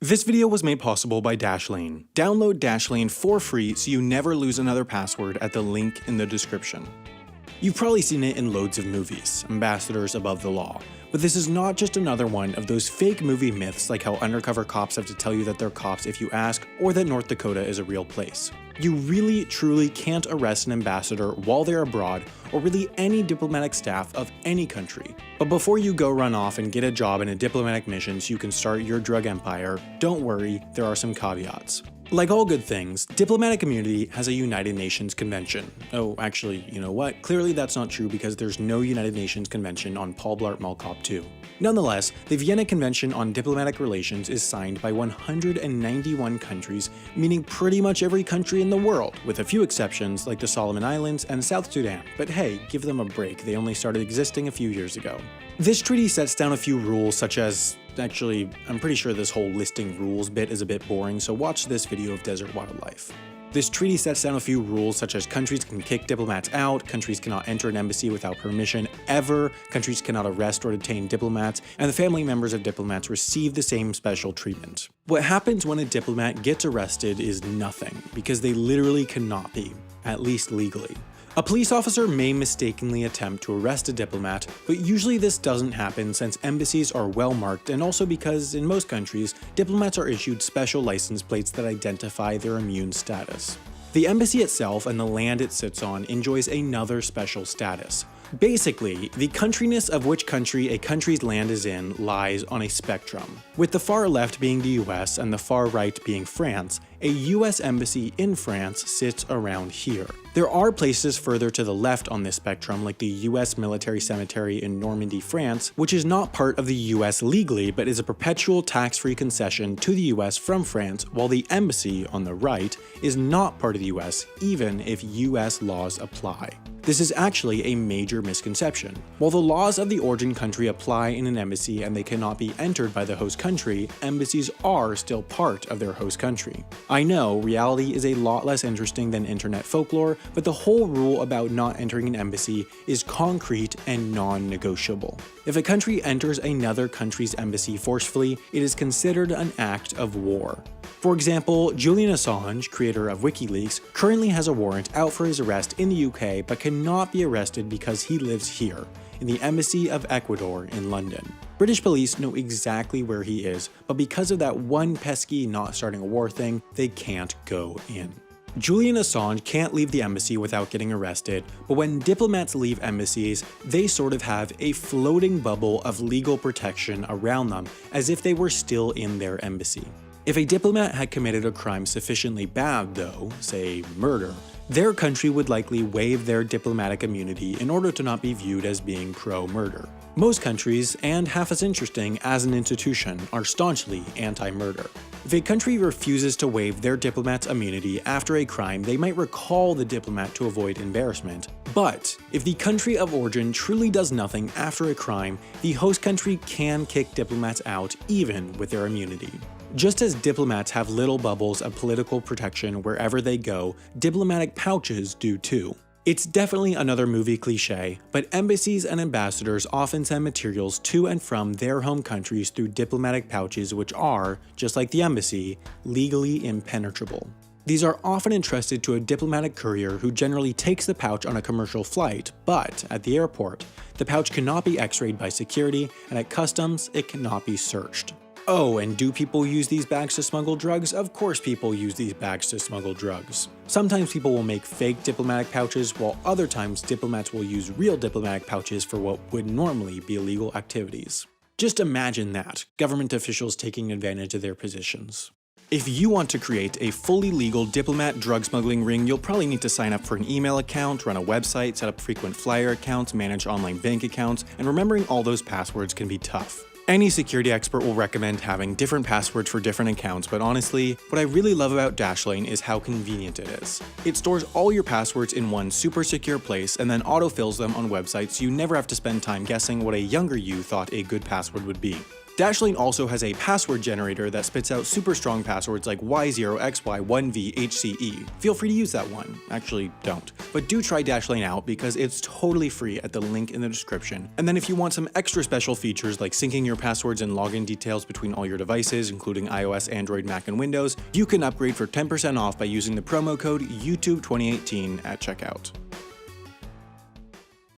This video was made possible by Dashlane. Download Dashlane for free so you never lose another password at the link in the description. You've probably seen it in loads of movies, ambassadors above the law. But this is not just another one of those fake movie myths like how undercover cops have to tell you that they're cops if you ask, or that North Dakota is a real place. You really, truly can't arrest an ambassador while they're abroad, or really any diplomatic staff of any country. But before you go run off and get a job in a diplomatic mission so you can start your drug empire, don't worry, there are some caveats. Like all good things, diplomatic immunity has a United Nations Convention. Oh, actually, you know what? Clearly that's not true because there's no United Nations Convention on Paul Blart Mall Cop 2. Nonetheless, the Vienna Convention on Diplomatic Relations is signed by 191 countries, meaning pretty much every country in the world, with a few exceptions like the Solomon Islands and South Sudan. But hey, give them a break, they only started existing a few years ago. This treaty sets down a few rules such as Actually, I'm pretty sure this whole listing rules bit is a bit boring, so watch this video of desert wildlife. This treaty sets down a few rules such as countries can kick diplomats out, countries cannot enter an embassy without permission ever, countries cannot arrest or detain diplomats, and the family members of diplomats receive the same special treatment. What happens when a diplomat gets arrested is nothing, because they literally cannot be, at least legally. A police officer may mistakenly attempt to arrest a diplomat, but usually this doesn't happen since embassies are well marked and also because, in most countries, diplomats are issued special license plates that identify their immune status. The embassy itself and the land it sits on enjoys another special status. Basically, the countryness of which country a country's land is in lies on a spectrum, with the far left being the US and the far right being France. A US embassy in France sits around here. There are places further to the left on this spectrum, like the US Military Cemetery in Normandy, France, which is not part of the US legally, but is a perpetual tax-free concession to the US from France, while the embassy on the right is not part of the US, even if US laws apply. This is actually a major misconception. While the laws of the origin country apply in an embassy and they cannot be entered by the host country, embassies are still part of their host country. I know, reality is a lot less interesting than internet folklore, but the whole rule about not entering an embassy is concrete and non-negotiable. If a country enters another country's embassy forcefully, it is considered an act of war. For example, Julian Assange, creator of WikiLeaks, currently has a warrant out for his arrest in the UK but cannot be arrested because he lives here, in the Embassy of Ecuador in London. British police know exactly where he is, but because of that one pesky not starting a war thing, they can't go in. Julian Assange can't leave the embassy without getting arrested, but when diplomats leave embassies, they sort of have a floating bubble of legal protection around them as if they were still in their embassy. If a diplomat had committed a crime sufficiently bad though, say murder, their country would likely waive their diplomatic immunity in order to not be viewed as being pro-murder. Most countries, and half as interesting as an institution, are staunchly anti-murder. If a country refuses to waive their diplomat's immunity after a crime, they might recall the diplomat to avoid embarrassment. But if the country of origin truly does nothing after a crime, the host country can kick diplomats out even with their immunity. Just as diplomats have little bubbles of political protection wherever they go, diplomatic pouches do too. It's definitely another movie cliche, but embassies and ambassadors often send materials to and from their home countries through diplomatic pouches which are, just like the embassy, legally impenetrable. These are often entrusted to a diplomatic courier who generally takes the pouch on a commercial flight, but at the airport, the pouch cannot be x-rayed by security, and at customs, it cannot be searched. Oh, and do people use these bags to smuggle drugs? Of course people use these bags to smuggle drugs. Sometimes people will make fake diplomatic pouches, while other times diplomats will use real diplomatic pouches for what would normally be illegal activities. Just imagine that, government officials taking advantage of their positions. If you want to create a fully legal diplomat drug smuggling ring, you'll probably need to sign up for an email account, run a website, set up frequent flyer accounts, manage online bank accounts, and remembering all those passwords can be tough. Any security expert will recommend having different passwords for different accounts, but honestly, what I really love about Dashlane is how convenient it is. It stores all your passwords in one super secure place and then autofills them on websites so you never have to spend time guessing what a younger you thought a good password would be. Dashlane also has a password generator that spits out super strong passwords like Y0XY1VHCE. Feel free to use that one. Actually, don't. But do try Dashlane out because it's totally free at the link in the description. And then if you want some extra special features like syncing your passwords and login details between all your devices, including iOS, Android, Mac, and Windows, you can upgrade for 10% off by using the promo code YouTube2018 at checkout.